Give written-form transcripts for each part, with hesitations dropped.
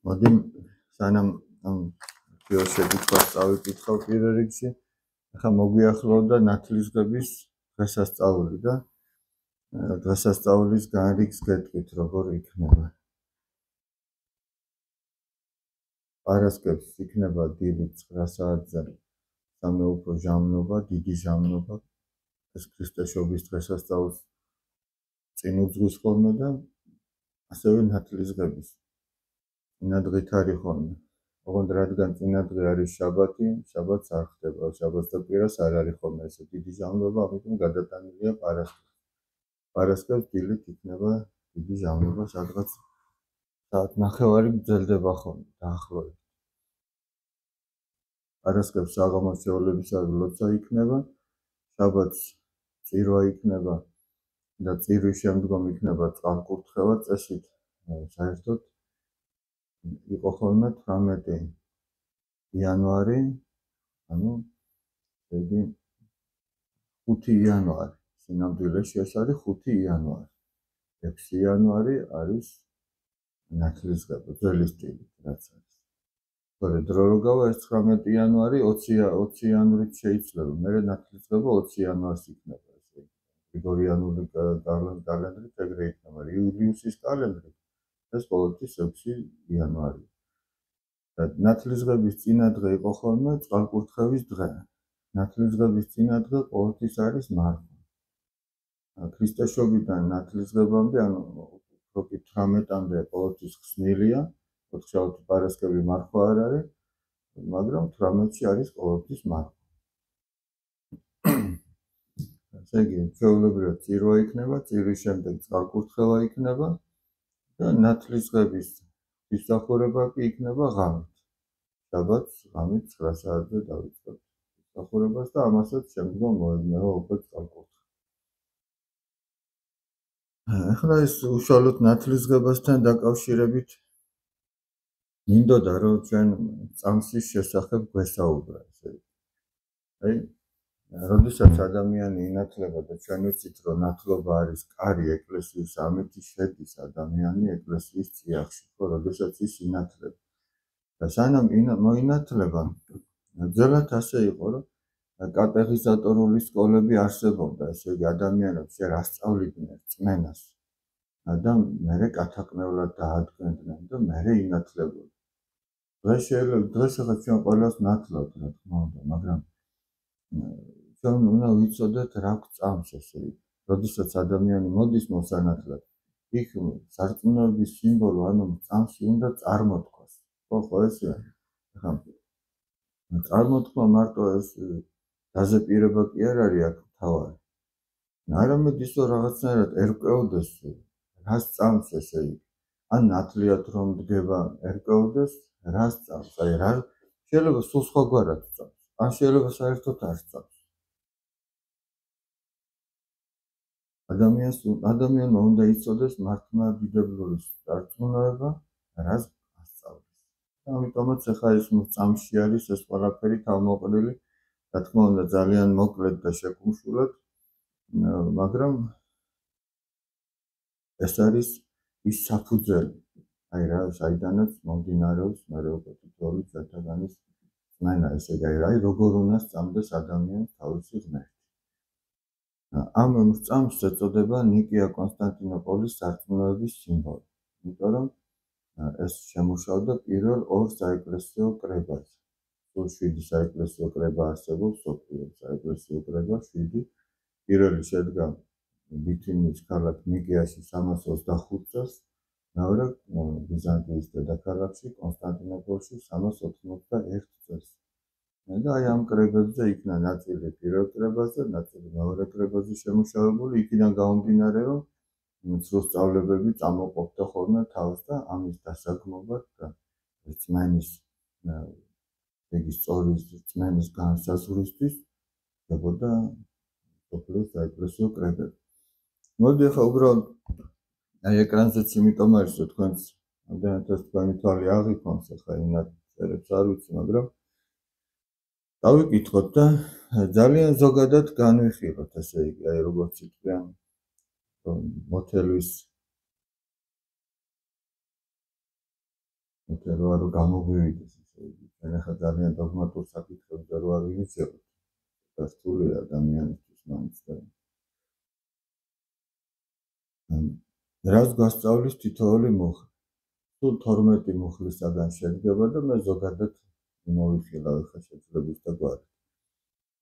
მოდი სანამ ფილოსოფიას წავიკითხავ პირველ რიგში, ახლა მოგვიახლოვდა ნათლისღების დღესასწაული და დღესასწაულის განრიგს გეტყვით, როგორ იქნება. პარასკევს იქნება დილით 9 საათზე სამეუფო ჟამნობა, დიდი ჟამნობა, ეს ქრისტეშობის დღესასწაულს წინ უძღვის ხოლმე და ასევე ნათლისღების წინადღით არის ხოლმე. ოღონდ რადგან წინადღე არის შაბათი, შაბათს არ ხდება, შაბათს და კვირას არ არის ხოლმე ესე დიდი ჟამნობა, ამიტომ გადატანილია პარასკევს. პარასკევს დილით იქნება დიდი ჟამნობა, სადღაც საათ ნახევარი გრძელდება ხოლმე დაახლოებით. პარასკევს საღამოს შეოლებისას ლოცვა იქნება, შაბათს წირვა იქნება და წირვის შემდგომ იქნება წყალკურთხევა წესით. საერთოდ იყო ხოლმე 18 იანვარი, ანუ იგი 5 იანვარი, სინამდვილეში ეს არის 5 იანვარი. 6 იანვარი არის ნათლისღება, ძველი სტილით, რაც არის. თორე დრო რო გავა ეს 19 იანვარი 20 იანვრით შეიძლება, მერე ნათლისღება 20 იანვარს იქნება, ესე იგი. გრიგორიანული კალენდრით ეგრე იქნება, იულიუსის კალენდრით ეს ყოველთვის 6 იანვარი. და ნათლისღების წინადღე იყო ხოლმე წყალკურთხევის დღე. ნათლისღების წინადღე ყოველთვის არის მართვა. ქრისტეშობიდან ნათლისღებამდე, ანუ უფრო კი 18-მდე ყოველთვის ხსნილია, ოთხშაბათი პარასკევი მართვა არ არის, მაგრამ 18-ში არის ყოველთვის მართვა. ესე იგი, ჩვეულებრივად წირვა იქნება, წირვის შემდეგ წყალკურთხევა იქნება და ნათლისღების ღვთისმსახურება კი იქნება ღამით. შაბათს ღამით 9 საათზე დავიწყებთ ღვთისმსახურებას და ამასაც შემდგომ მოეძნება უკვე წყალკურთხევა. ახლა ეს უშუალოდ ნათლისღებასთან დაკავშირებით მინდოდა რომ ჩვენ წამსის შესახებ გვესაუბრა, ესე იგი. აი, როდესაც ადამიანი ინათლება და ჩვენ ვიცით რომ ნათლობა არის კარი ეკლესიის, ამით შედის ადამიანი ეკლესიის წიაღში, ხო, როდესაც ის ინათლება. და სანამ მოინათლება, ძველად ასე იყო, რომ კატეხიზატორული სკოლები არსებობდა, ესე იგი ადამიანებს შე ასწავლიდნენ წმენას და მერე კათაკნევლად დაადგენდნენ და მერე ინათლებოდნენ. დღეს ახლა ჩვენ ყველას ნათლავთ, რა თქმა უნდა, მაგრამ ჩვენ უნდა ვიცოდეთ რა გვწამს, ესე იგი. როდესაც ადამიანი მოდის მოსანათლად, იქ სარწმუნოების სიმბოლო, ანუ წამსი უნდა წარმოთქვას. ხო, ესეა. ახლა წარმოთქვა მარტო ეს დაზეპირება კი არ არის აქ თავარი. არამედ ის რომ რაღაცნაირად ერკვეოდეს რას წამს, ესე იგი. ან ნათლიათ რომ დგება ერკვეოდეს რას წამს, აი რა შეიძლება სულ სხვაგვარად წამს, ან შეიძლება საერთოდ არ წამს. ადამიანმა უნდა იცოდეს მართლმადიდებლური სარწმუნოება, რას ასწავლის. ამიტომაც ახლა ეს წამსში არის ეს ყველაფერი თავმოყრილი, რა თქმა უნდა ძალიან მოკლედ და შეკუმშულად, მაგრამ ეს არის ის საფუძველი, აი რა, საიდანაც მომდინარეობს მერე უკვე თითოეული ჩვენთაგანის წმენა, ესე იგი, აი როგორ უნდა სწამდეს ადამიანს თავისი ღმერთი. ამ წამს ეწოდება ნიკია კონსტანტინოპოლის სარწმუნოების სიმბოლო, იმიტომ რომ ეს შემუშავდა პირველ 2 საეკლესიო კრებაზე. სულ 7 საეკლესიო კრება არსებობს, მსოფლიოს საეკლესიო კრება 7. პირველი შედგა ბითინის ქალაქ ნიკეაში 325 წელს, მეორე ბიზანტიის დედაქალაქში კონსტანტინოპოლში 381 წელს. და აი ამ კრებებზე იქნა ნაწილი პირველ კრებაზე, ნაწილი მეორე კრებაზე შემუშავებული, იქიდან გამომდინარე, რომ სრულსწავლებები წამოყოფდა ხოლმე თავს და ამის დასაგმობად და რწმენის იგი სწორი რწმენის განსაზღვრისთვის ხდებოდა მსოფლიოს საეკლესიო კრებები. მოდი ახლა უბრალოდ აი ეკრანზეც იმიტომ არის, რომ თქვენს ამდენადაც თქვენი თვალი აღიქონს, ახლა იმ წერებს არ ვიცი, მაგრამ დავიკითხოთ და ძალიან ზოგადად განვიხილოთ, ესე იგი, აი როგორც თქვენ მოთელვის რა რომ გამოგვივიდეს ესე იგი ჩვენ ახლა ძალიან დოგმატურ საკითხებზე რო არ ვივიძებთ და სრული ადამიანისთვის მაინც და რას გასწავლის თითოეული მუხლი თუ 12 მუხლისაგან შედგება და მე ზოგადად მოვიხილავ ხა შეძლებს და გვარი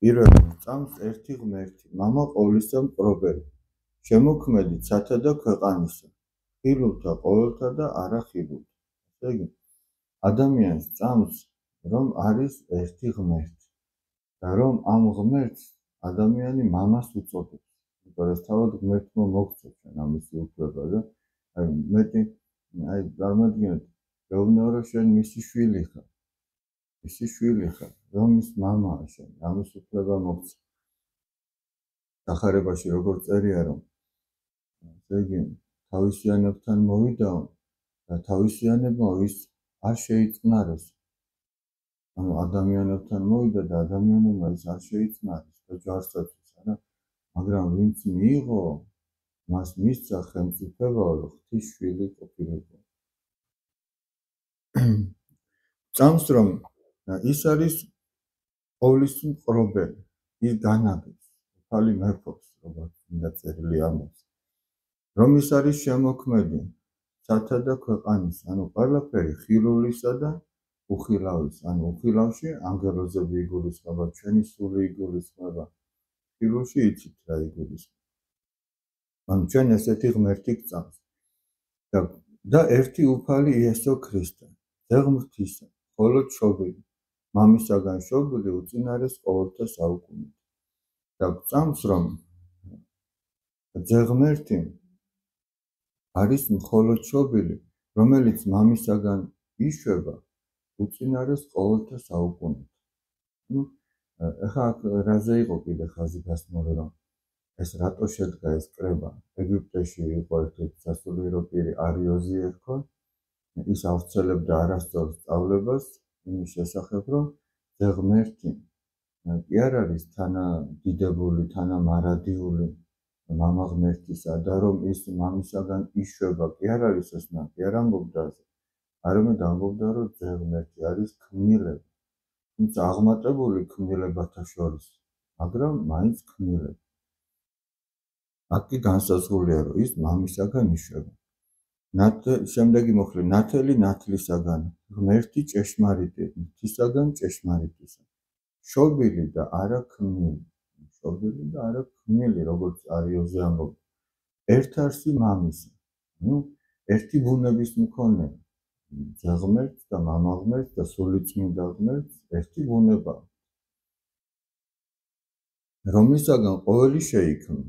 პირველი წამს ერთი ღმერთი მამა ყოვლისა მყრობელი შემოქმედი ცათა და ქვეყანისა ხილულთა ყოველთა და არა ხილულთა ესე იგი ადამიანს წამს რომ არის ერთი ღმერთი და რომ ამ ღმერთს ადამიანი მამას უწოდებს იმიტომ რომ თავად ღმერთმა მოგწევს ჩვენ ამისი უფლება და აი მეტი აი წარმოგიდგენთ მეუბნება რომ შენ მისი შვილი ხარ მისი შვილი ხარ რომ ის მამაა შენ ამის უფლება მოგწევს სახარებაში როგორ წერია რომ ესე იგი თავისიანებთან მოვიდაო და თავისიანებმა ის არ შეიწნარეს ანუ ადამიანებთან მოვიდა და ადამიანებმა ის არ შეიწნარეს და ჯარსაც არა მაგრამ ვინც მიიღო მას მისცა ხელმწიფება რომ ღვთის შვილი ყოფილიყო წამს რომ ის არის ყოვლის მყრობელი ის განაგებს უფალი მეფობს როგორც უნდა წერილი ამბობს რომ ის არის შემოქმედი ცათა და ქვეყანის ანუ ყველაფერი ხილულისა და უხილავის ანუ უხილავში ანგელოზები იგულისხმება ჩვენი სული იგულისხმება ხილულში იცით რა იგულისხმება ანუ ჩვენ ესეთი ღმერთი გწამს და ერთი უფალი იესო ქრისტე ძეღმრთისა ხოლო შობილი მამისაგან შობილი უწინარეს ყოველთა საუკუნით და გწამს რომ ძეღმერთი არის მხოლოდ შობილი რომელიც მამისაგან იშვება უწინარეს ყოველთა საუკუნით ну ეხლა რაზე იყო კიდე ხაზი გასმული რომ ეს რატო შედგა ეს კრება ეგვიპტეში იყო ერთი სასულიერო პირი არიოზი ერქვა ის ავრცელებდა არასწორ სწავლებას იმის შესახებ რომ ძეღმერთი კი არ არის თანადიდებული თანამარადიული მამა ღმერთისა და რომ ის მამისაგან იშვება კი არ არის ეს კი არ ამბობდა არამედ ამბობდა რომ ძეღმერთი არის ქმნილება თუმცა აღმატებული ქმნილებათა შორის მაგრამ მაინც ქმნილება აქ განსაზღვრულია რომ ის მამისაგან იშვება შემდეგი მოხლე ნათელი ნათლისაგან ღმერთი ჭეშმარიტი ღვთისაგან ჭეშმარიტისა შობილი და არა ქმნილი როგორც არიოზე ამბობს ერთ-არსი მამისა ну ერთი ბუნების მქონე ძეღმერთს და მამა ღმერთს და სულიწმინდა ღმერთს ერთი ბუნება რომლისაგან ყოველი შეიქმნა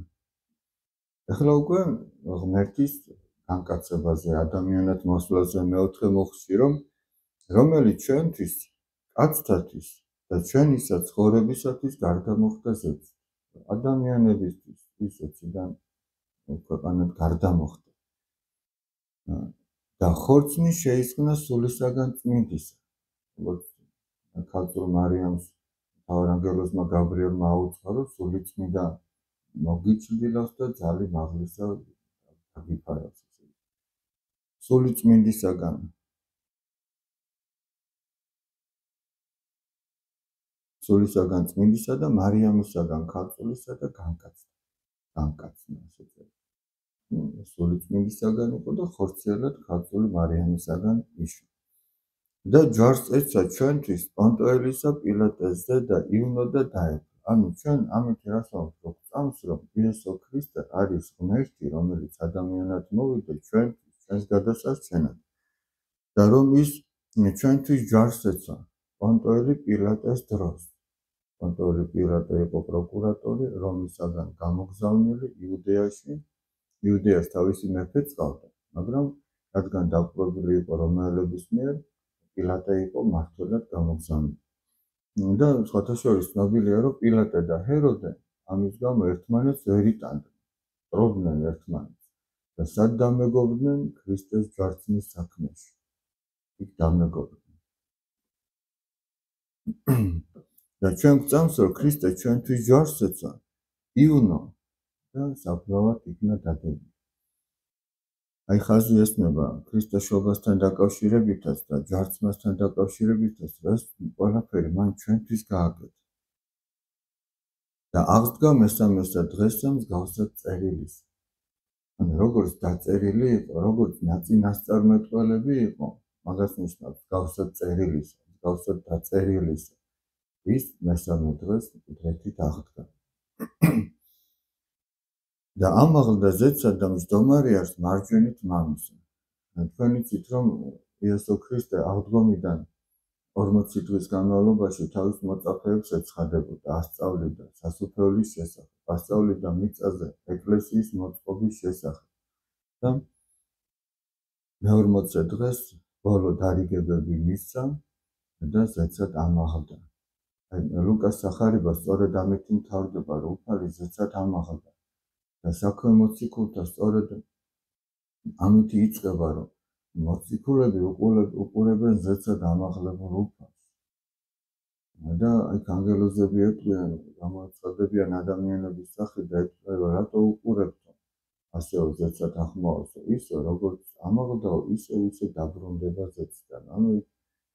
ახლა უკვე ღმერთის განკაცებაზე ადამიანად მოსვლაზე მეოთხე მოხსი რომ რომელიც ჩვენთვის კაცთათვის და ჩვენისა ცხოვრებისათვის გარდამოხდა ზეცით ადამიანებისთვის ის ეციდან ქვეყანად გარდამოხდა და ხორცნი შეისხნა სულისაგან წმინდისა როგორც ქალწულ მარიამს თავრანგელოზმა გაბრიელმა აუწყა რომ სული წმინდა მოგიჩრდილავს და ძალი მაღლისა დაგიფარავს სული წმინდისაგან სულისაგან წმინდისა და მარიამისაგან ქალწულისა და განკაცნა ესე სული წმინდისაგან იყო და ხორციელად ქალწული მარიამისაგან იშვა და ჯვარს ეცა ჩვენთვის პონტოელისა პილატესზე და ივნო და დაეფა ანუ ჩვენ ამით რას ვამბობთ რომ წამს რომ იესო ქრისტე არის ღმერთი რომელიც ადამიანად მოვიდა ჩვენს გადასარჩენად და რომ ის ჩვენთვის ჯვარს ეცა პონტოელი პილატეს დროს პონტოელი პილატე იყო პროკურატორი რომისაგან გამოგზავნილი იუდეას თავისი მეფე წავდა მაგრამ რადგან დაპყრობილი იყო რომაელების მიერ პილატე იყო მმართველად გამოგზავნილი და სხვათა შორის ცნობილია რომ პილატე და ჰეროდე ამის გამო ერთმანეთს ვერ იტანდნენ ტრობდნენ ერთმანეთს და სად დამეგობრდნენ ქრისტეს ჯვარცმის საქმეში იქ დამეგობრდნენ და ჩვენ გვწამს რომ ქრისტე ჩვენთვის ჯვარს ეცა ივნო და საფლავად იქნა დადებული აი ხაზი ესმება ქრისტეშობასთან დაკავშირებითაც და ჯვარცმასთან დაკავშირებითაც, რაც ყველაფერი მან ჩვენთვის გააკეთა. და აღსდგა მესამესა დღესა მსგავსად წერილის. ანუ როგორც დაწერილი იყო, როგორც ნაწინასწარმეტყველები იყო, მაგას ნიშნავს მსგავსად წერილის, მსგავსად დაწერილის. ის მესამე დღეს მკვდრეთით აღდგა. და ამაღლდა ზეცად და მჯდომარე არის მარჯვენით მამისა. თქვენ იცით, რომ იესო ქრისტე აღდგომიდან 40 დღის განმავლობაში თავის მოწაფეებს ეცხადებოდა, ასწავლიდა სასუფეველის შესახებ, ასწავლიდა მიწაზე ეკლესიის მოწყობის შესახებ. და მე-40 დღეს ბოლო დარიგებები მისცა და ზეცად ამაღლდა. აი ლუკას სახარება სწორედ ამით მთავრდება, რომ უფალი ზეცად ამაღლდა. და საქმე მოციქულთა სწორედ ამით იწყება, რომ მოციქულები უყურებენ ზეცად ამაღლებულ უფალს. და აი ანგელოზები ეტყვიან, გამოაცხადებიან ადამიანების სახით და ეტყვიან, რატო უყურებთ? ასევე ზეცად ახმოვანს, ისე როგორც ამაღლდა, ისე დაბრუნდება ზეციდან. ანუ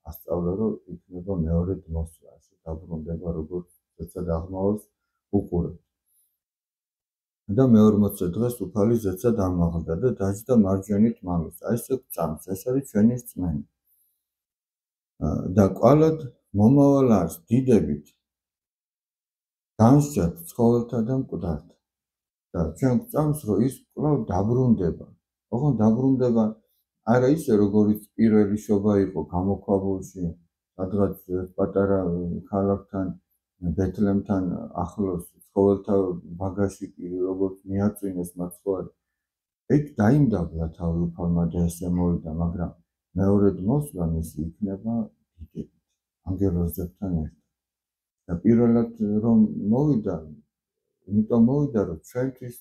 ასწავლა, რომ იქნება მეორედ მოსვლა, ასე დაბრუნდება, როგორც ზეცად ახმოვანს უყურებთ. და მე-40 დღეს უფალი ზეცად ამაღლდა და დაჯდა მარჯვენით მამის. აი ეს წამს, ეს არის ჩვენი რწმენა. და კვალად მომავალ არს დიდებით განსჯათ ცხოველთა და მკვდართა. და ჩვენ გვწამს, რომ ის კვლავ დაბრუნდება. ოღონდ დაბრუნდება არა ისე, როგორც პირველი შობა იყო გამოქვაბულში, სადღაც პატარა ქალაქთან, ბეთლემთან ახლოს ცხოველთა ბაგაში, როგორც მიაწვინეს მაცხოვარი. ეგ დაიმდაბლა თავი უფალმა და ესე მოვიდა, მაგრამ მეორედ მოსვლა მისი იქნება დიდებით, ანგელოზებთან ერთად. და პირველად რომ მოვიდა, იმიტომ მოვიდა, რომ ჩვენთვის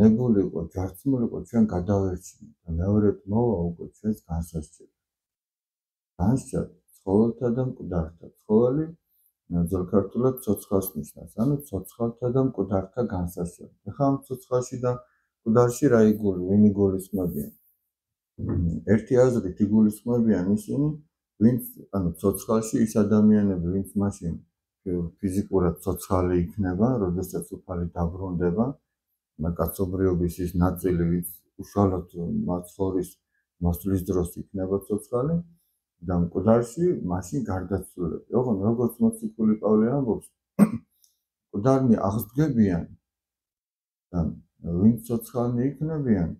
ნებულიყო, ჯვარცმულიყო, ჩვენ გადავერჩინოთ და მეორედ მოვა უკვე ჩვენს განსასჯელად. განსჯათ ცხოველთა და მკვდართა. ცხოველი ძველ ქართულად ცოცხალს ნიშნავს, ანუ ცოცხალთა და მკვდართა განსასჯელად. ახლა ამ ცოცხალში და მკვდარში რა ვინ იგულისხმებიან? ერთი აზრით იგულისხმებიან ისინი, ვინც ანუ ცოცხალში ის ადამიანები, ვინც მაშინ ფიზიკურად ცოცხალი იქნება, როდესაც უფალი დაბრუნდება, კაცობრიობის ის ნაწილი, ვინც უშუალოდ მაცხოვრის მოსვლის დროს იქნება ცოცხალი და მკვდარში მაშინ გარდაცვლილები. ოღონდ როგორც მოციქული პავლე ამბობს, მკვდარნი აღსდგებიან და ვინც ცოცხალნი იქნებიან,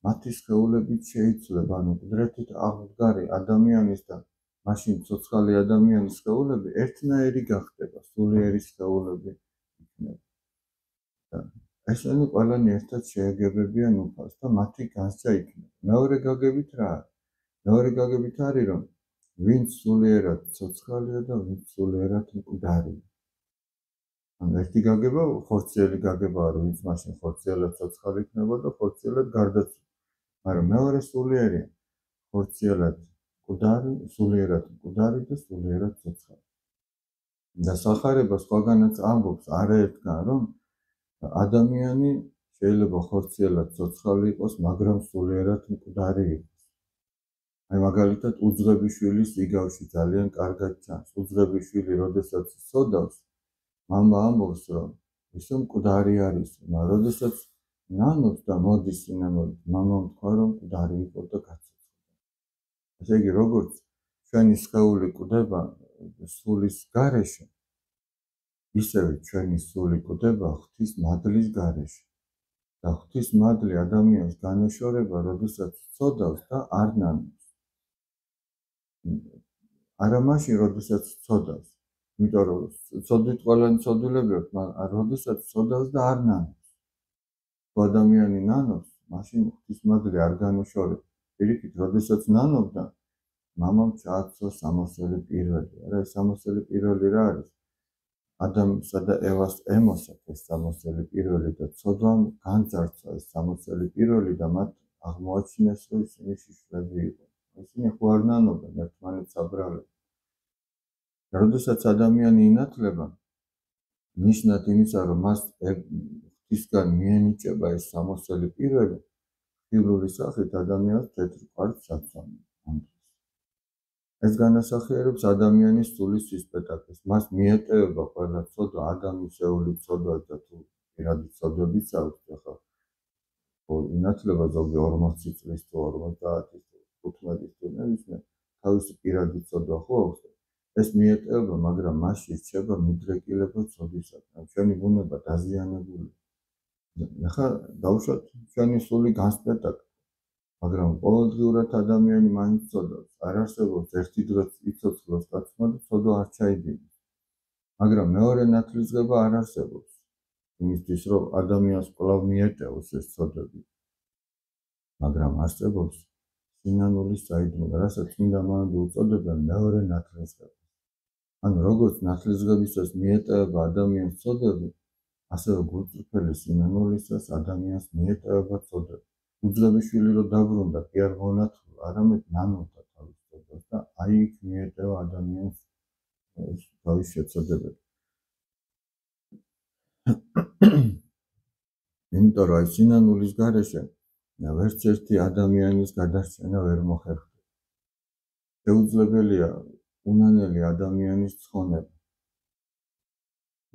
მათი სხეულებიც შეიცვლება, ანუ მკვდრეთით აღდგარი ადამიანის და მაშინ ცოცხალი ადამიანის სხეულები ერთნაირი გახდება, სულიერი სხეულები იქნება. ესენი ყველანი ერთად შეეგებებიან უფალს და მათი განსჯა იქნება. მეორე გაგებით რა არის? მეორე გაგებით არის, რომ ვინც სულიერად ცოცხალია და ვინც სულიერად მკვდარია. ანუ ერთი გაგება ხორციელი გაგებაა, რომ ვინც მაშინ ხორციელად ცოცხალი იქნება და ხორციელად გარდაცვალება. მაგრამ მეორე სულიერია, ხორციელად მკვდარი, სულიერად მკვდარი და სულიერად ცოცხალი. და სახარება სხვაგანაც ამბობს, არაერთგან, რომ ადამიანი შეიძლება ხორციელად ცოცხალი იყოს, მაგრამ სულიერად მკვდარი იყოს. აი მაგალითად უძღებიშვილის იგავში ძალიან კარგად ჩანს. უძღებიშვილი როდესაც სოდავს, მამა ამბობს, რომ ისო მკვდარი არის, მაგრამ როდესაც ნანობს და მოდის სინამდვილედ, მამამ თქვა, რომ მკვდარი იყო და გაცოცხლდა. ესე იგი, როგორც ჩვენი სხეული კვდება სულის გარეშე, ისევე ჩვენი სული კვდება ღვთის მადლის გარეშე. და ღვთის მადლი ადამიანს განეშორება, როდესაც ცოდავს და არ ნანობს. არა მაშინ, როდესაც ცოდავს. იმიტომ რომ ცოდვით ყველანი ცოდვილები ვართ, მაგრამ როდესაც ცოდავს და არ ნანობს. თუ ადამიანი ნანობს, მაშინ ღვთის მადლი არ განეშორება. პირიქით, როდესაც ნანობდა, მამამ ჩააცვა სამოსელი პირველი. არა, ეს სამოსელი პირველი რა არის? ადამიანსა და ევას ემოსათ ეს სამოსელი პირველი და ცოდვამ განძარცვა ეს სამოსელი პირველი და მათ აღმოაჩინეს, რომ ისინი შიშვლები იყო. ისინი ხო არ ნანობენ ერთმანეთს აბრალებს. როდესაც ადამიანი ინათლება, ნიშნად იმისა, რომ მას ღვთისგან მიენიჭება ეს სამოსელი პირველი, ხილული სახით ადამიანს თეთრ კვართს აცვამს. ეს განასახიერებს ადამიანის სულის სისპეტაკეს. მას მიეტევება ყველა ცოდვა, ადამიანის ცოდვა და თუ პირადი ცოდვებიც აქვს ახლა. ინათლება ზოგი 40 წლის თუ 50 წლის თუ 15 წლის ნებისმიერ თავისი პირადი ცოდვა ხო აქვს. ეს მიეტევება, მაგრამ მასში რჩება მიდრეკილება ცოდვისაგან. ჩვენი ბუნება დაზიანებულია. ახლა დავუშვათ ჩვენი სული განსპეტაკდა. მაგრამ ყოველდღიურად ადამიანი მაინც ცოდავს. არ არსებობს ერთი დროც იცოცხლოს გაცმა და ცოდვა არ ჩაიდინოს. მაგრამ მეორე ნათლისღება არ არსებობს. იმისთვის რომ ადამიანს კვლავ მიეტევოს ეს ცოდვები. მაგრამ არსებობს სინანულის საიდუმლო, რასაც წმინდა მამები უწოდებენ მეორე ნათლისღება. ანუ როგორც ნათლისღებისას მიეტევება ადამიანს ცოდვები, ასევე გულწრფელი სინანულისას ადამიანს მიეტევება ცოდვები. უძღებიშვილი რომ დაბრუნდა, კი არ მონათლა, არამედ ნანობდა თავის ცოდვას და აი იქ მიეტევა ადამიანს თავის შეცოდებები. იმიტომ რომ აი სინანულის გარეშე ვერც ერთი ადამიანის გადარჩენა ვერ მოხერხდება. შეუძლებელია უნანელი ადამიანის ცხონება.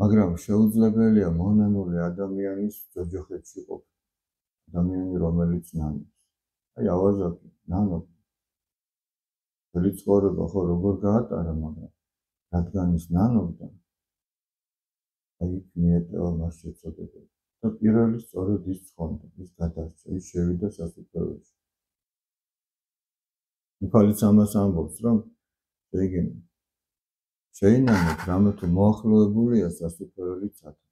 მაგრამ შეუძლებელია მონანული ადამიანის ჯოჯოხეთში ყოფნა. ადამიანი რომელიც ნანობს. აი ავაზაკი, ნანობს. მთელი ცხოვრება ხო როგორ გაატარა, მაგრამ რადგან ის ნანობდა, აი იქ მიეტევა მას შეცოდებები. და პირველი სწორედ ის ცხონდა, ის გადარჩა, ის შევიდა სასუფეველში. მიქალიც ამას ამბობს, რომ შეინანოთ, რამე თუ მოახლოებულია სასუფეველი ცათა.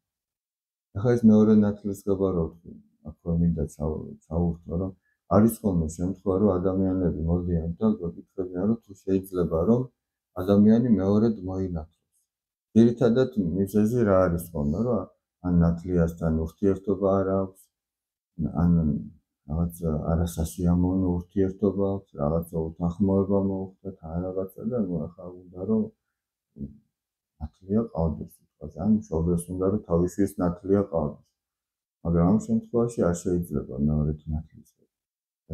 ახლა ეს მეორე ნათლისღება რო თქვი, აქ რომ მინდა ჩავუხტო, რომ არის ხოლმე შემთხვევა, რომ ადამიანები მოდიან და გეკითხებიან, რომ თუ შეიძლება რომ ადამიანი მეორედ მოინათლოს. ძირითადად მიზეზი რა არის ხოლმე, რომ ან ნათლიასთან ურთიერთობა არ აქვს, ან რაღაც არასასიამოვნო ურთიერთობა აქვს, რაღაცა უთანხმოება მოუხდათ, ან რაღაცა და ახლა უნდა რომ ნათლია ყავდეს, ან მშობელს უნდა რომ თავისთვის ნათლია ყავდეს. მაგრამ ამ შემთხვევაში არ შეიძლება მეორედ ნათლისღება.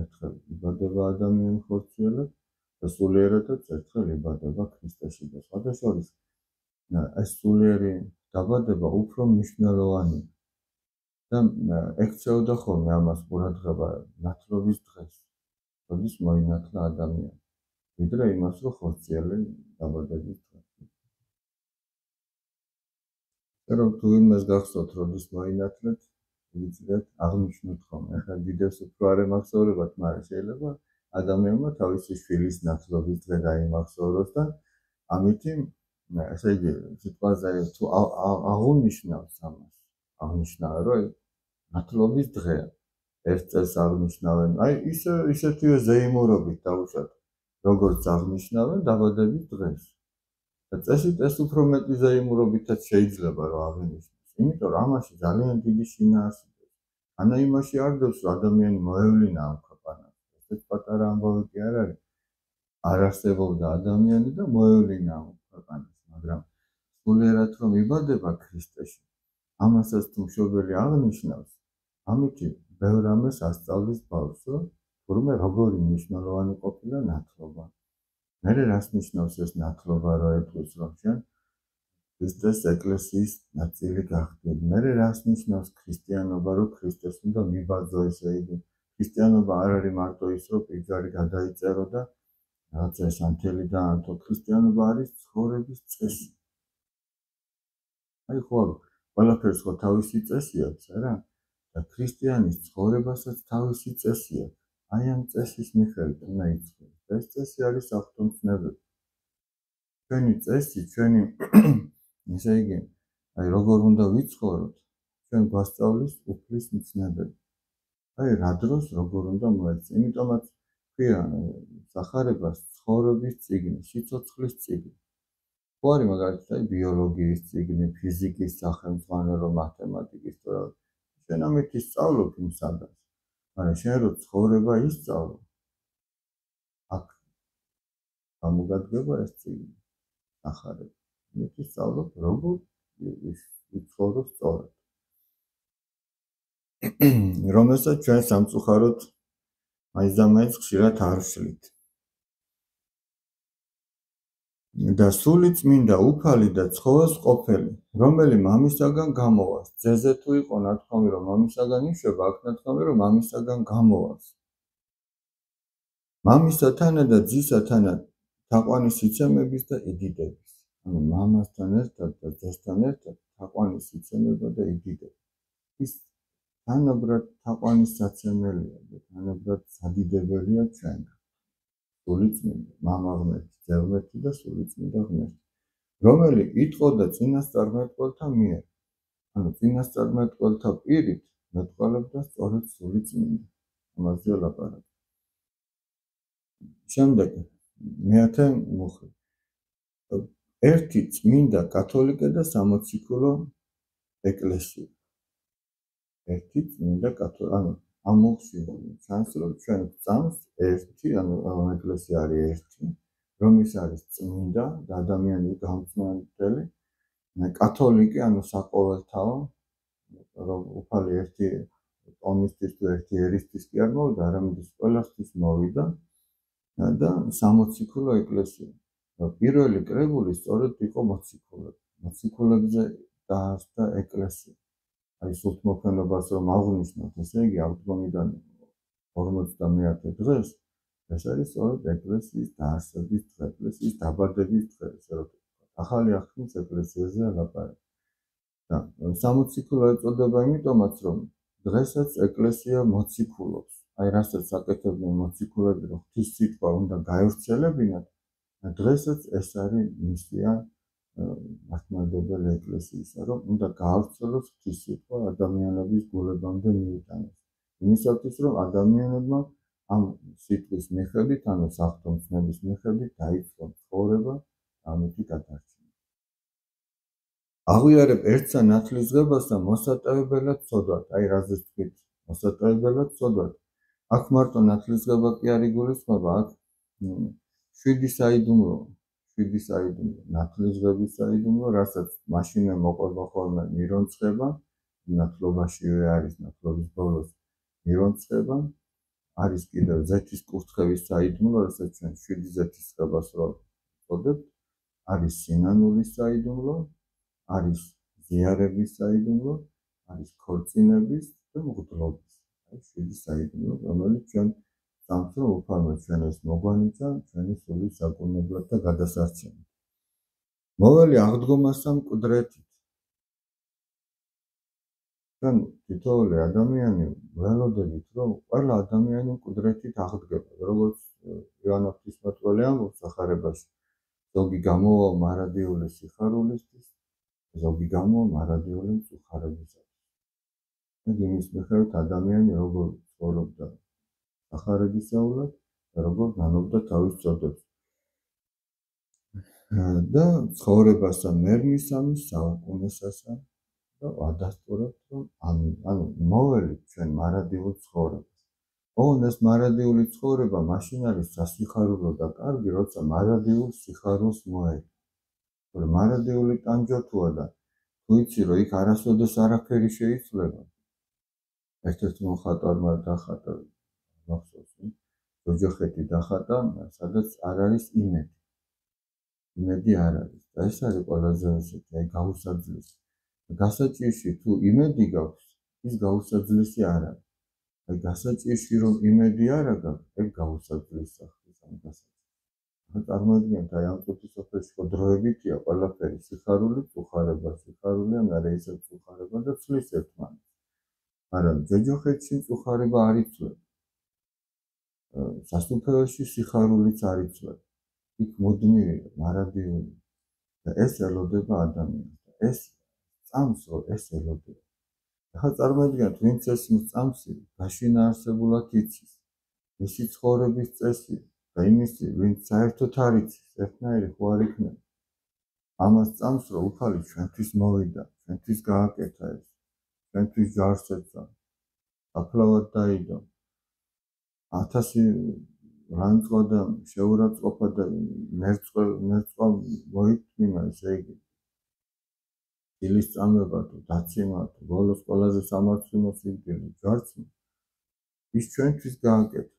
ერთხელ იბადება ადამიანი ხორციელად და სულიერადაც ერთხელ იბადება ქრისტეში და სხვადასხვა ეს სულიერი დაბადება უფრო მნიშვნელოვანია. და ექცეოდა ხოლმე ამას ყურადღება ნათლობის დღეს, როდის მოინათლა ადამიანი, ვიდრე იმას, რომ ხორციელი დაბადების დღეს. რომ თუ იმას გახსოვთ, როდის მოინათლეთ, ვიძლიათ აღნიშნოთ ხოლმე. ახლა დიდებს უფრო არ ემახსოვრებათ, მაგრამ შეიძლება ადამიანმა თავისი შვილის ნათლობის დღე დაიმახსოვროს და ამითი ესე იგი სიტყვაზე თუ აღუნიშნავს ამას, აღნიშნავენ, რომ ნათლობის დღეა. ერთ წელს აღნიშნავენ, აი ისეთივე ზეიმურობით დავუშვათ, როგორც აღნიშნავენ დაბადების დღეს. და წესით ეს უფრო მეტი ზეიმურობითაც შეიძლება რომ აღინიშნოს. იმიტომ რომ ამაში ძალიან დიდი შინა არსებობს. ანა იმაში არ დევს, რომ ადამიანი მოევლინა ამ ქვეყანას. ესეც პატარა ამბავი კი არ არის. არ არსებობდა ადამიანი და მოევლინა ამ ქვეყანას, მაგრამ სულიერად რომ იბადება ქრისტეში, ამასაც თუ მშობელი აღნიშნავს, ამითი ბევრ ამას ასწავლის ბავშვს, რომ თურმე როგორი მნიშვნელოვანი ყოფილა ნათლობა. მერე რას ნიშნავს ეს ნათლობა, რომ ეთქვის, რომ შენ ქრისტეს ეკლესიის ნაწილი გახდები. მერე რას ნიშნავს ქრისტიანობა, რომ ქრისტეს უნდა მიბაძო, ესე იგი. ქრისტიანობა არ არის მარტო ის, რომ პირჯარი გადაიწერო და რაღაცა ეს ანთელი დაანთო. ქრისტიანობა არის ცხოვრების წესი. აი ხო, ყველაფერს ხო თავისი წესი აქვს, არა? და ქრისტიანის ცხოვრებასაც თავისი წესი აქვს. აი ამ წესის მიხედვით უნდა იცხოვროს. ეს წესი არის აღთქმის-ცნებები. ჩვენი წესი, ჩვენი ესე იგი, აი როგორ უნდა ვიცხოვროთ, ჩვენ გვასწავლის უფლის მცნებები. აი რა დროს როგორ უნდა მოექცე. იმიტომაც ქვია სახარებას ცხოვრების წიგნი, სიცოცხლის წიგნი. ხო არის მაგალითად აი ბიოლოგიის წიგნი, ფიზიკის სახელმძღვანელო, მათემატიკის თუ რა. შენ ამით ისწავლობ იმ სადაც. მაგრამ შენ რო ცხოვრება ისწავლო, აქ გამოგადგება ეს წიგნი. ახარებ. მით ისწავლობ როგორ ვიცხოვრო სწორად. რომელსაც ჩვენ სამწუხაროდ მაინც და მაინც ხშირად არ ვშლით. და სული წმინდა უფალი და ცხოველს ყოფილი, რომელი მამისაგან გამოვას. ძეზე თუ იყო ნათქვამი, რომ მამისაგან იშვება, აქ ნათქვამი, რომ მამისაგან გამოვას. მამისათანა და ძისათანა თაყვანისიცემების და იდიდების. ანუ მამასთან ერთად და ძესთან ერთად თაყვანისიცემება და იდიდება. ის თანაბრად თაყვანისაცემელია და თანაბრად სადიდებელია ჩვენგან. სული წმინდა, მამა ღმერთი, ძე ღმერთი და სული წმინდა ღმერთი. რომელი იტყოდა წინასწარმეტყველთა მიერ. ანუ წინასწარმეტყველთა პირით მეტყველებდა სწორედ სული წმინდა. ამაზე ვლაპარაკ. შემდეგ მეათე მუხლი. ერთი წმინდა კათოლიკე და სამოციქულო ეკლესია. ერთი წმინდა კათოლიკე, ანუ ამ მუხლში ჩანს, რომ ჩვენ გვწამს ერთი, ანუ ეკლესია არის ერთი, რომის არის წმინდა და ადამიანი გამწმენდელი, კათოლიკე, ანუ საყოველთაო, რომ უფალი ერთი ტომისთვის თუ ერთი ერისთვის კი არ მოვიდა, არამედ ყველასთვის მოვიდა და სამოციქულო ეკლესია. პირველი კრებული სწორედ იყო მოციქულები. მოციქულებზე დაარსდა ეკლესია. აი სულთმოფენობას რომ აღვნიშნოთ, ესე იგი აღდგომიდან 50 დღეს, ეს არის სწორედ ეკლესიის დაარსების დღე, ეკლესიის დაბადების დღე, ესე რომ ახალი აღთქმის ეკლესიაზე ლაპარაკი. და სამოციქულო ეწოდება იმიტომაც, რომ დღესაც ეკლესია მოციქულობს. აი რასაც აკეთებდნენ მოციქულები, რომ ღვთის სიტყვა უნდა გაევრცელებინათ, დღესაც ეს არის მისია მართლმადიდებელი ეკლესიისა, რომ უნდა გაავრცელოს ღვთის სიტყვა ადამიანების გულებამდე მიიტანოს. იმისათვის, რომ ადამიანებმა ამ სიტყვის მიხედვით, ანუ საღვთო მცნების მიხედვით დაიცვან ცხოვრება, ამითი გადარჩენა. აღვიარებ ერთსა ნათლისღებას და მოსატევებელად ცოდვათ. აი რაზეც თქვით, მოსატევებელად ცოდვათ. აქ მარტო ნათლისღება კი არ იგულისხმება, აქ 7 საიდუმლო, ნათლისღების საიდუმლო, რასაც მაშინე მოყვება ხოლმე მირონცხება, ნათლობაშივე არის, ნათლობის ბოლოს მირონცხება, არის კიდევ ზეთის კურთხევის საიდუმლო, რასაც ჩვენ 7 ზეთისხებას რო ვწოდებთ, არის სინანულის საიდუმლო, არის ზიარების საიდუმლო, არის ქორწინების და მღვდლობის. აი 7 საიდუმლო, რომელიც ჩვენ სამს რომ უფალმა ჩვენ ეს მოგვანიჭა, ჩვენი სულის საკურნებლად და გადასარჩენად. მოველი აღდგომასა მკვდრეთით. ჩვენ თითოეული ადამიანი ველოდებით, რომ ყველა ადამიანი მკვდრეთით აღდგება, როგორც იოანე ღვთისმეტყველი ამბობს სახარებაში, ზოგი გამოვა მარადიული სიხარულისთვის, ზოგი გამოვა მარადიული მწუხარებისათვის. იმის მიხედვით ადამიანი როგორ ცხოვრობდა სახარებისეულად და როგორ ნანობდა თავის წოდებს. და ცხოვრებასა მერმისამის საუკუნესასა და ადასტურებთ, რომ ანუ მოველით ჩვენ მარადიულ ცხოვრებას. ოღონდ ეს მარადიული ცხოვრება მაშინ არის სასიხარულო და კარგი, როცა მარადიულ სიხარულს მოელი. რომ მარადიული ტანჯოთუა და თუ იცი, რომ იქ არასოდეს არაფერი შეიცვლება. ერთ-ერთი მოხატარმა დახატა, მახსოვს, ჯოჯოხეთი დახატა, სადაც არ არის იმედი. იმედი არ არის. და ეს არის ყველაზე ესეთი, აი გაუსაძლისი. გასაჭირში თუ იმედი გაქვს, ის გაუსაძლისი არ არის. აი გასაჭირში რომ იმედი არა გაქვს, ეგ გაუსაძლისი სახის ამ გასაჭირში. წარმოიდგინეთ, აი ამ წუთის სოფელში ხო დროებითია ყველაფერი, სიხარული, მწუხარება, სიხარულია, მერე ისევ მწუხარება და ცვლის ერთმანეთს. მაგრამ ჯოჯოხეთში მწუხარება არ იცვლება. სასუფეველში სიხარულიც არ იცვლება. იქ მუდმივია, მარადიული. და ეს ელოდება ადამიანს. ეს წამს, რომ ეს ელოდება. ახლა წარმოიდგინეთ, ვინც ეს წამს გაშინაარსებულად იცის. მისი ცხოვრების წესი და იმისი, ვინც საერთოდ არ იცის, ერთნაირი ხო არ იქნება. ამას წამს, რომ უფალი ჩვენთვის მოვიდა, ჩვენთვის გააკეთა ეს, ჩვენთვის ჯარს ეცა, აფლავად დაიდო. 1000 რანწყვა და შეურაცხყოფა და ნერწყვა მოიწმინა, ესე იგი. დილის წამება თუ დაციმა თუ ბოლოს ყველაზე სამართლიანო სიკვდილი ჯარცმა, ის ჩვენთვის გააკეთა.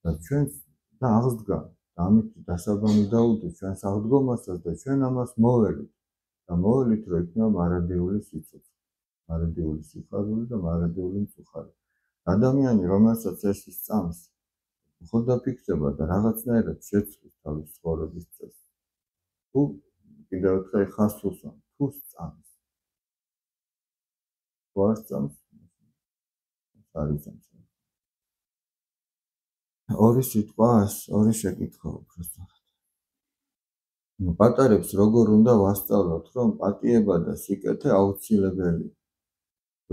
და ჩვენს და აღსდგა და ამით დასაბამი დაუდო ჩვენს აღდგომასაც და ჩვენ ამას მოველით და მოველით რომ იქნება მარადიული სიცოცხლე, მარადიული სიხარული და მარადიული მწუხარე. ადამიანი რომელსაც ეს სწამს მხოლოდ დაფიქრდება და რაღაცნაირად შეცვლის თავის ცხოვრების წესს. თუ კიდევ ერთხელ ხასულს თუ სწამს თუ არ სწამს არის ამის ორი სიტყვას, ორი შეკითხვა უბრალოდ. პატარებს როგორ უნდა ვასწავლოთ, რომ პატიება და სიკეთე აუცილებელია.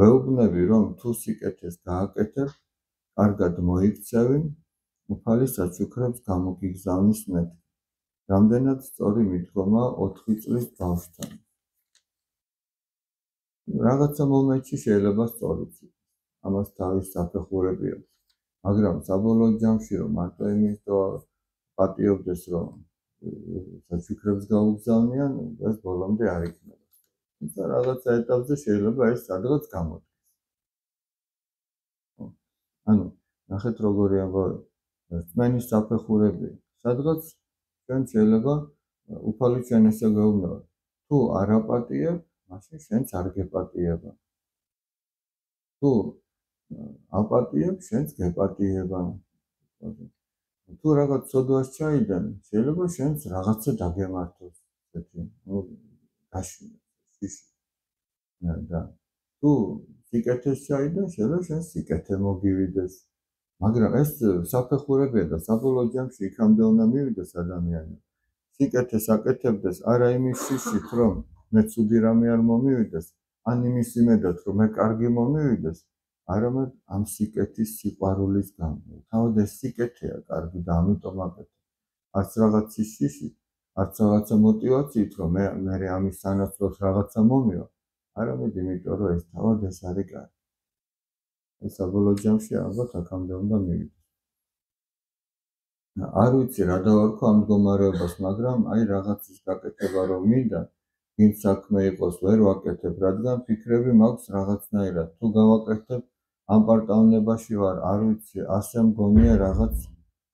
ვეუბნები, რომ თუ სიკეთეს გააკეთებ, კარგად მოიქცევი, უფალი საჩუქრებს გამოგიგზავნის მეთქი. რამდენად სწორი მიდგომა 4 წლის ბავშვთან. რაღაცა მომენტში შეიძლება სწორიც იყოს. ამას თავის საფეხურები აქვს. მაგრამ საბოლოო ჯამში რომ მარტო იმის და პატიობდეს რომ საჩუქრებს გაუგზავნიან, ეს ბოლომდე არ იქნება. თუმცა რაღაცა ეტაპზე შეიძლება ეს სადღაც გამოდგეს. ანუ ნახეთ როგორი ამბავი. რწმენის საფეხურები. სადღაც ჩვენ შეიძლება უფალი ჩვენ ესე გვეუბნება. თუ არ აპატიებ, მაშინ შენც არ გეპატიება. თუ აპატიებ, შენც გეპატიება. თუ რაღაც სოდვას ჩაიდენ, შეიძლება შენც რაღაცა დაგემართოს, ესეთი, გაშინდეს. და თუ სიკეთეს ჩაიდენ, შეიძლება შენს სიკეთე მოგივიდეს. მაგრამ ეს საფეხურებია და საბოლოო ჯამში იქამდე უნდა მივიდეს ადამიანი. სიკეთეს აკეთებდეს არა იმის შიშით, რომ მე ცუდი რამე არ მომივიდეს, ან იმის იმედად, რომ მე კარგი მომივიდეს, არამედ ამ სიკეთის სიყვარულის გამო. თავად ეს სიკეთეა კარგი და ამიტომ აკეთებ. არც რაღაცის შიშით, არც რაღაცა მოტივაციით, რომ მე ამის სანაცვლოდ რაღაცა მომივა, არამედ იმიტომ, რომ ეს თავად ეს არის კარგი. ეს საბოლოო ჯამში ალბათ აქამდე უნდა მივიდეს. არ ვიცი რა დავარქვა ამ მდგომარეობას, მაგრამ აი რაღაცის გაკეთება რომ მინდა, ვინ საქმე იყოს, ვერ ვაკეთებ, რადგან ფიქრები მაქვს რაღაცნაირად. თუ გავაკეთებ, ამ პარტავნებაში ვარ, არ ვიცი, ასე მგონია რაღაც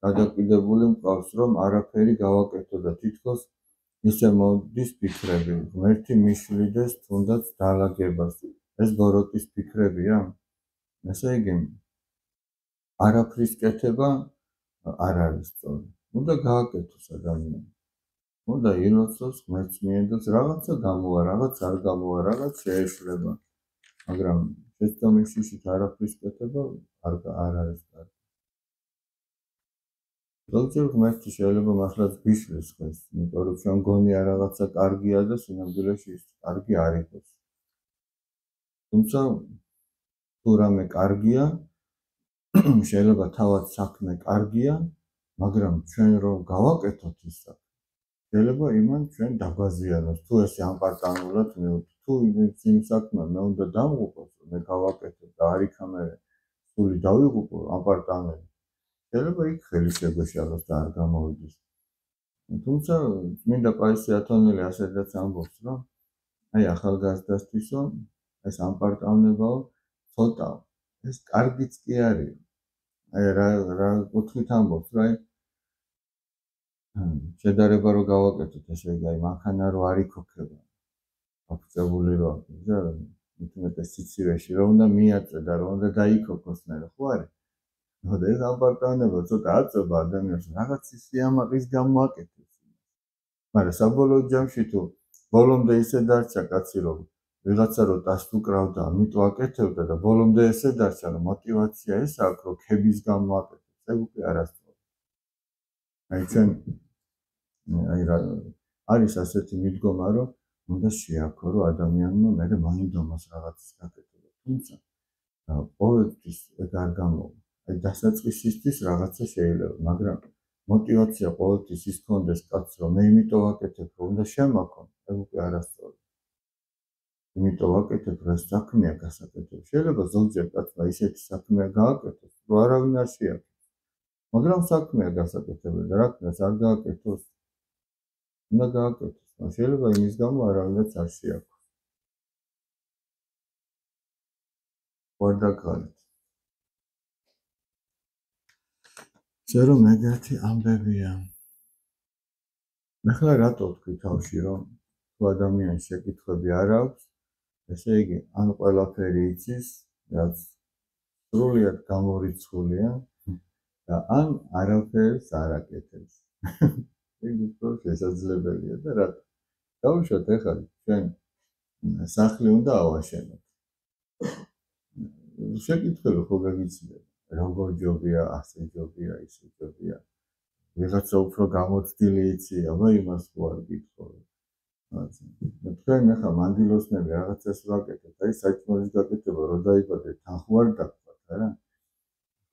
გადაკვირდებული მყავს, რომ არაფერი გავაკეთო და თითქოს ისე მოდის ფიქრები, ღმერთი მიშლიდეს თუნდაც დალაგებას. ეს ბოროტის ფიქრებია? ესე იგი, არაფრის კეთება არ არის სწორი. უნდა გააკეთოს ადამიანი. უნდა ილოცოს, ღმერთს მიენდოს, რაღაცა გამოვა, რაღაც არ გამოვა, რაღაც შეეშლება. მაგრამ შეცდომის შიშით არაფრის კეთება არ არის კარგი. ზოგჯერ ღმერთი შეიძლება მართლაც გვიშლის ხეს, იმიტომ რომ ჩვენ გონია რაღაცა კარგია და სინამდვილეში ის კარგი არ იყოს. თუმცა თუ რამე კარგია, შეიძლება თავად საქმე კარგია, მაგრამ ჩვენ რომ გავაკეთოთ ის საქმე, შეიძლება იმან ჩვენ დაგვაზიანოს. თუ ეს ამპარტანულად თუ იმ საქმე მე უნდა დამღუპოს, მე გავაკეთებ და არ იქამე სული დავიღუპო ამპარტანები. შეიძლება იქ ხელი შეგვეშალოს და არ გამოვიდეს. თუმცა წმინდა პაისი ათონელი ასეთაც ამბობს, რომ აი ახალგაზრდასთვისო ეს ამპარტავნებაო ცოტა ეს კარგიც კი არის. აი რა კუთხით ამბობს, რა შედარება რო გავაკეთოთ, ესე იგი აი მანქანა რო არ იქოქება. აფუძებული რო აქვს და მეტად სიცივეში რო უნდა მიაწე და რო უნდა დაიქოქოსნე, ხო არის? ნუ ეს ამპარტავნება ცოტა აწובה ადამიანს რაღაც სიამაყის გამო აკეთებს. მაგრამ საბოლოო ჯამში თუ ბოლომდე ისე დარჩა კაცი რომ ვიღაცა რო ტას უკრავდა, ამიტომ აკეთებდა და ბოლომდე ესე დარჩა რომ мотивация ეს აქვს რომ ქების გამო აკეთებს. ეგ უკვე არასწორი. აი ჩვენ აი რა არის ასეთი მიდგომა რომ უნდა შეაქო რომ ადამიანმა მე მაინდომას რაღაცის გაკეთება. თუმცა ყოველთვის ეგ არ გამოვა. აი დასაწყისისთვის რაღაცა შეიძლება, მაგრამ мотивация ყოველთვის ის კონდეს კაცს რომ მე იმიტომ ვაკეთებ რომ უნდა შემაქონ, ეგ უკვე არასწორი. იმიტომ ვაკეთებ რომ საქმეა გასაკეთებელი. შეიძლება ზოგჯერ კაცმა ისეთი საქმეა გააკეთოს, რომ არავინ არ შეაქებს. მაგრამ საქმეა გასაკეთებელი და რა თქმა არ გააკეთოს. უნდა გააკეთოს, შეიძლება იმის გამო არავინაც არ შეაქოს. ვარდაკალით ზე რომ ეგეთი ამბებია. მე ხლა რატო ვთქვი თავში რომ თუ ადამიანს შეკითხვები არ აქვს, ესე იგი ან ყველაფერი იცის, რაც სრულიად გამორიცხულია და ან არაფერს არ აკეთებს. ეგ უფრო შესაძლებელია და რა დავუშვათ ახლა ჩვენ სახლი უნდა ავაშენოთ. შეკითხვები ხო გაგიცნდება, როგორ ჯობია, ასე ჯობია, ისე ჯობია. ვიღაცა უფრო გამოცდილი იცი, აბა იმას ხო არ გითხო. თქვენ ახლა მანდილოსნები რაღაცას ვაკეთებთ, აი საჭმელის გაკეთება რო დაიბადეთ, თან ხო არ დაგხვათ, არა?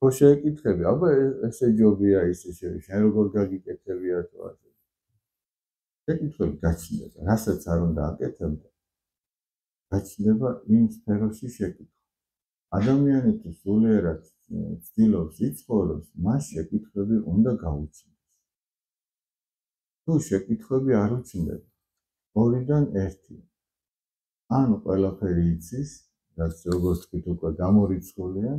ხო შეეკითხები, აბა ესე ჯობია, ისე შენ როგორ გაგიკეთებია თუ ასე. შეკითხვები გაჩნდება, რასაც არ უნდა აკეთებდა, გაჩნდება იმ სფეროში შეკითხვა. ადამიანი თუ სულიერად ცდილობს იცხოვროს, მას შეკითხვები უნდა გაუჩნდეს. თუ შეკითხვები არ უჩნდება, ორიდან ერთი. ან ყველაფერი იცის, რაც როგორც თქვით უკვე გამორიცხულია,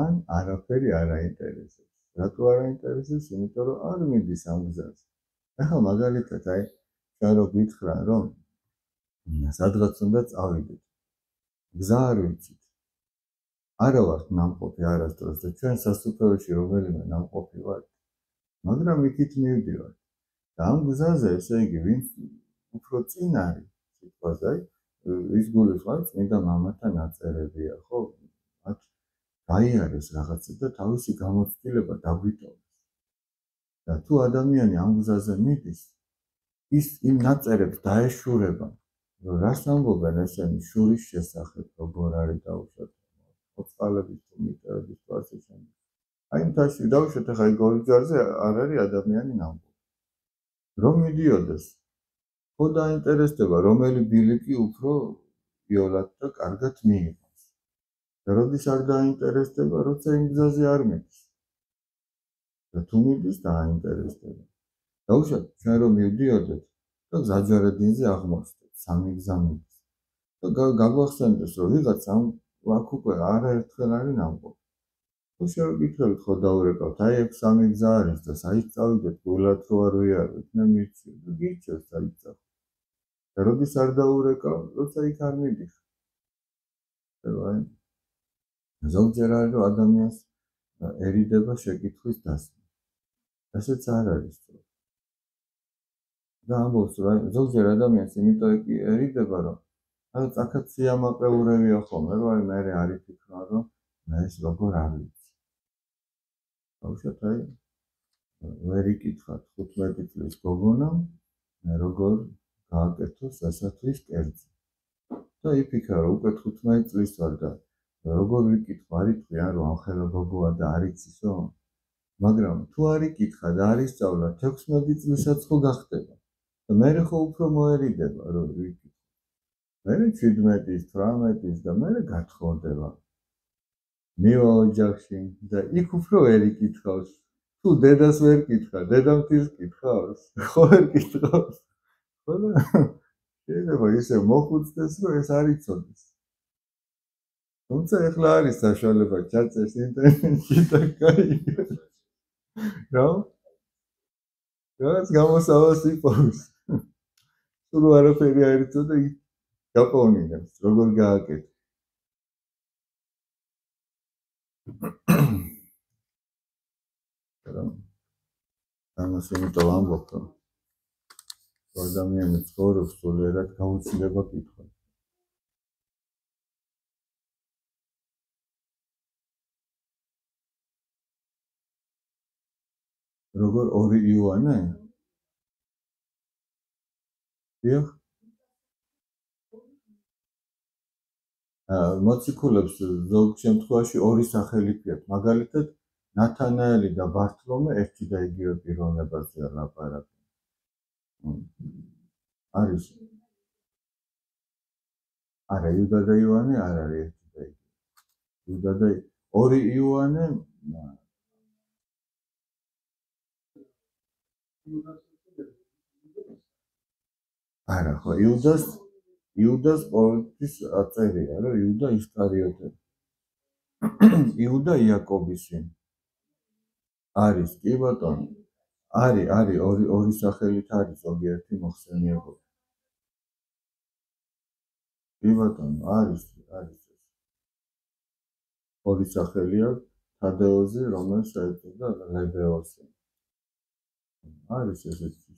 ან არაფერი არ აინტერესებს. რატო არ აინტერესებს? იმიტომ რომ არ მიდის ამ გზაზე. ახლა მაგალითად, აი, ჩვენ რო გითხრა, რომ სადღაც უნდა წავიდეთ. გზა არ ვიცით. არა ვართ ნამყოფი არასდროს და ჩვენ სასუფეველში რომელიმე ნამყოფი ვართ. მაგრამ იქით მივდივართ. და ამ გზაზე, ესე იგი, ვინც უფრო წინ არის, სიტყვაზე, აი, ის გულისხმობს, წმინდა მამათა ნაწერებია, ხო? მათ გაიარეს რაღაცა და თავისი გამოცდილება დაგვიტოვეს. და თუ ადამიანი ამ გზაზე მიდის, ის იმ ნაწერებს დაეშურება, რომ რას ამბობენ ესენი შურის შესახებ, როგორ არის დაუშვათ, მოწყალების თუ მიტევების თუ ასე შემდეგ. აი მთაში დაუშვათ, ახლა ეგ ორი ჯარზე არ არის ადამიანი ნამბობი. რომ მიდიოდეს, ხო დაინტერესდება, რომელი ბილიკი უფრო იოლად და კარგად მიიღოს. და როდის არ დაინტერესდება, როცა იმ გზაზე არ მიდის. და თუ მიდის, დაინტერესდება. დაუშვათ, ჩვენ რომ მივდიოდეთ და გზაჯვარედინზე აღმოჩნდეთ, სამი გზა მიდის. და გაგვახსენდეს, რომ ვიღაცა აქ უკვე არაერთხელ არის ნამყოფი. თუ შევიკითხებით, ხო დაურეკავთ, აი ეგ სამი გზა არის და საით წავიდეთ, გულად რო არ ვიაროთ, მე მივცილ და გირჩევს საით წავიდეთ. და როდის არ დაურეკავ, როცა იქ არ მიდიხარ. აი, ზოგჯერ არის, რომ ადამიანს ერიდება შეკითხვის დასმა. ასეც არ არის სწორი. და ამბობს, რომ ზოგჯერ ადამიანს იმიტომ ერიდება, რომ რაღაც აქაც სიამაყეურებია ხოლმე, რომ აი მე არ იფიქრა, რომ მე ეს როგორ არ ვიცი. ბავშვად, აი ვერ იკითხა 15 წლის გოგონამ, როგორ გააკეთო სასახლის კერძი. და იფიქრა, რომ უკვე 15 წლის ვარ და როგორ ვიკითხო, არ იტყვიან, რომ ამხელა გოგოა და არ იცისო. მაგრამ თუ არ იკითხა და არ ისწავლა, 16 წლისაც ხო გახდება. და მე ხო უფრო მოერიდება, რომ ვიკითხო. მე 17-ის, 18-ის და მე გათხოვდება. მივა ოჯახში და იქ უფრო ვერ იკითხავს. თუ დედას ვერ კითხა, დედამთილს კითხავს, ხო ვერ კითხავს. ხო და შეიძლება ისე მოხუცდეს, რომ ეს არ იცოდეს. თუმცა ეხლა არის საშუალება ჩაწეს ინტერნეტში და გაიგო. რა? რაღაც გამოსავალს იპოვს. სულ არაფერი არ იცოდა და გაპოვნინებს, როგორ გააკეთე. ამას იმიტომ ამბობ, რომ ადამიანი ცხოვრობს სულიერად გაუცილება კითხვა. როგორ 2 იოანე? დიახ. მოციქულებს ზოგ შემთხვევაში 2 სახელი ქიათ. მაგალითად, ნათანაელი და ბართლომე ერთი და იგივე პიროვნებაზე ლაპარაკობენ. არის. არა, იუდა და იოანე არ არის ერთი და იგივე. იუდა და 2 იოანე არა, ხო, იუდას ყოველთვის აწერია, რომ იუდა ისკარიოტე. იუდა იაკობისი. არის, კი ბატონო. არის ორი სახელით არის ზოგიერთი მოხსენიებული. კი ბატონო, არის. ორი სახელი აქვს, თადეოზი, რომელს ეწოდა ლევეოსი. არის ესეთი.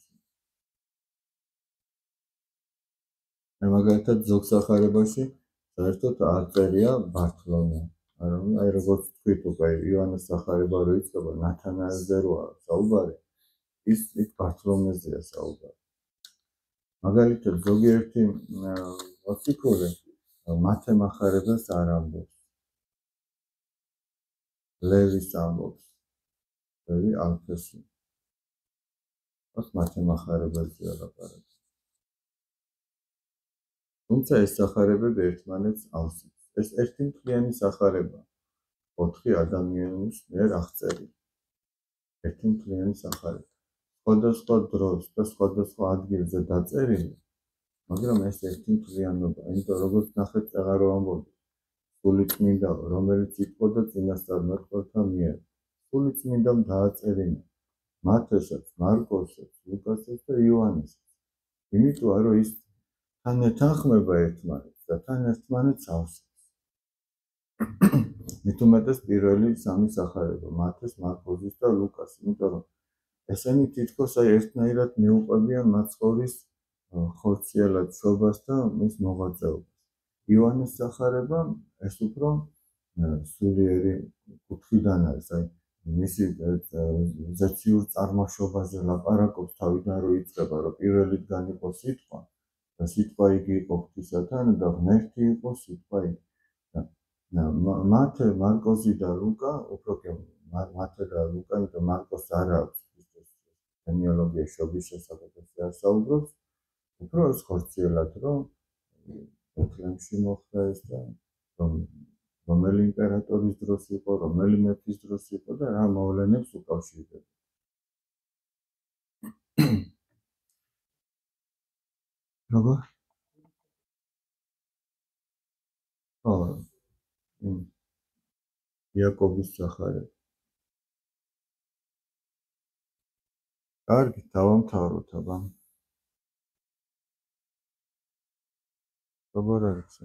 მაგალითად ზოგ სახარებაში საერთოდ არ წერია ბართლომე. აი როგორც თქვით უკვე იოანეს სახარება რო იწყება, ნათანაელზე როა საუბარი, ის ბართლომეზეა საუბარი. მაგალითად ზოგიერთი მოციქული მათე მახარებას არ ამბობს. ლევის ამბობს. ლევი ალფესი. ოს მათე მახარებაზეა ლაპარაკი. თუმცა ეს სახარებები ერთმანეთს ავსებს. ეს ერთი მთლიანი სახარებაა. 4 ადამიანის მიერ აღწერილი. ერთი მთლიანი სახარება. სხვადასხვა დროს და სხვადასხვა ადგილზე დაწერილი, მაგრამ ეს ერთი მთლიანობა. იმიტომ როგორც ნახეთ წაღარო ამბობს, სულიწმინდა, რომელიც იტყოდა წინასწარმეტყველთა მიერ. სულიწმინდამ დააწერინა მათესაც, მარკოსაც, ლუკასაც და იოანესაც. იმიტომ რომ ის თან ეთანხმება ერთმანეთს და თან ერთმანეთს ავსებს. მით უმეტეს პირველი 3 სახარება, მათეს, მარკოზის და ლუკას, იმიტომ რომ ესენი თითქოს ერთნაირად მიუყვებიან მაცხოვრის ხორციელად შობას და მის მოღვაწეობას. იოანეს სახარება ეს უფრო სულიერი კუთხიდან არის, მისი ზეციურ წარმოშობაზე ლაპარაკობს თავიდან რო იწყება, რომ პირველიდან იყო სიტყვა და სიტყვა იგი იყო ღვთისათან და ღმერთი იყო სიტყვა იგი. მათე, მარკოზი და ლუკა უფრო მათე და ლუკა, იმიტომ მარკოს არ აქვს გენეალოგიის შობის შესახებ არ საუბრობს, უფრო ხორციელად რომ ბეთლემში მოხდა ეს და რომელი იმპერატორის დროს იყო, რომელი მეფის დროს იყო და რა მოვლენებს უკავშირდება. როგორ? ხო. იაკობის სახარება. კარგი, დავამთავროთ აბა. როგორ არის?